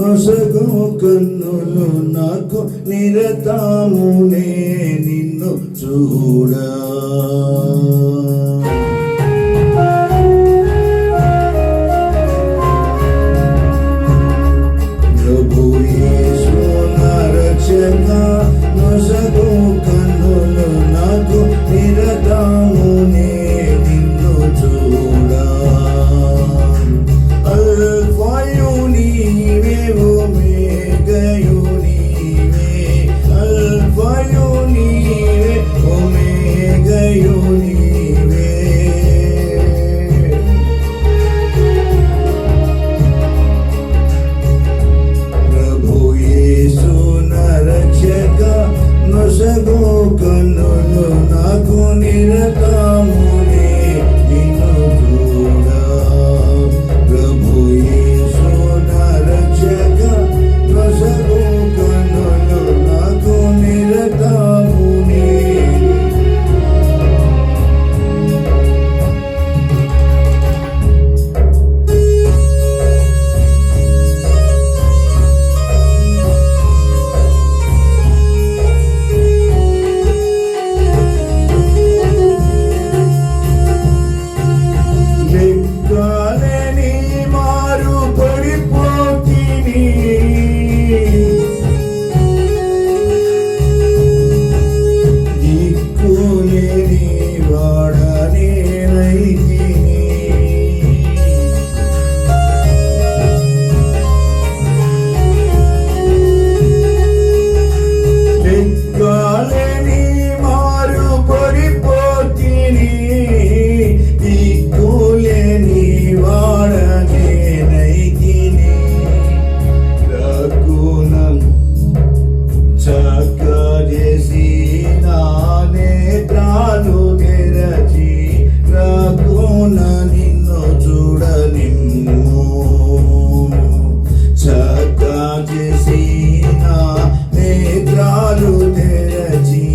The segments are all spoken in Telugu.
నొసగు కన్నులు నాకు నిరతమునే నిన్ను చూడా. ప్రభు యేసు నా రక్షక నొసగు కన్నులు నాకు నిరతమునే నిన్ను చూడా. అల్ఫాయు నీవే ఒమేగయు నీవే, అల్ఫాయు నీవే ఒమేగయు నీవే. ప్రభు యేసు నా రక్షక నొసగు కన్నులు నాకు నిరతమునే నిన్ను చూడా. ప్రభు యేసు నా రక్షక నొసగు కన్నులు నాకు నిరతమునే. లెక్కలేని మారు పడిపోతిని, దిక్కులేని వాడనేనైతిని. లెక్కలేని మారు పడిపోతిని, దిక్కులేని వాడనేనైతిని. రఘునం చక్కజేసి నా నేత్రాలు తెరచి, రఘున నిన్ను చూడనిమ్ము. చక్కజేసి నా నేత్రాలు తెరచి,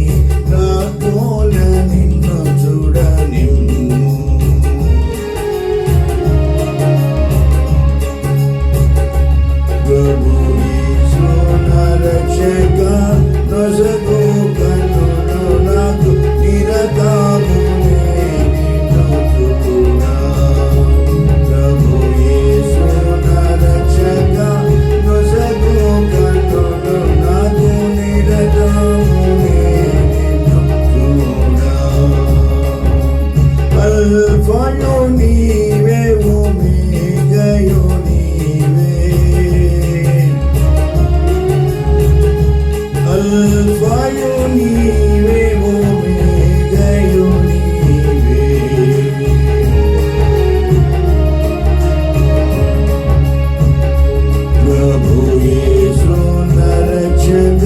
రఘున నిన్ను చూడనిమ్ము. ప్రభు యేసు నా రక్షక నొసగు కన్నులు నాకు నిరతమునే నిన్ను చూడా. ప్రభు యేసు నా రక్షక నొసగు కన్నులు నాకు నిరతమునే నిన్ను చూడా. అల్ఫాయు నీవే ఒమేగయు నీవే, అల్ఫాయు నీవే ఒమేగయు నీవే. ప్రభు యేసు నా రక్షక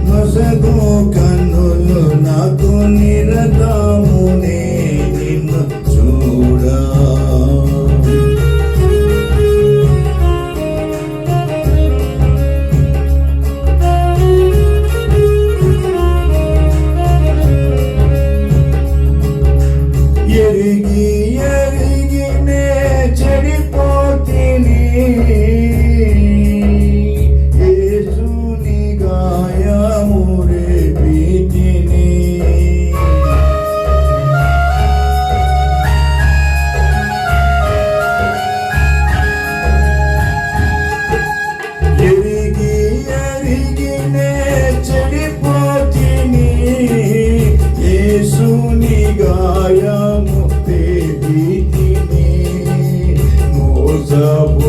నొసగు కన్నులు నాకు నిరతమునే నిన్ను చూడా. ఎరిగి ఎరిగి నే చెడిపోతిని, యేసుని గాయము రేపితిని. ఎరిగి ఎరిగి నే చెడిపోతిని, యేసుని గాయము రేపితిని. మోసపు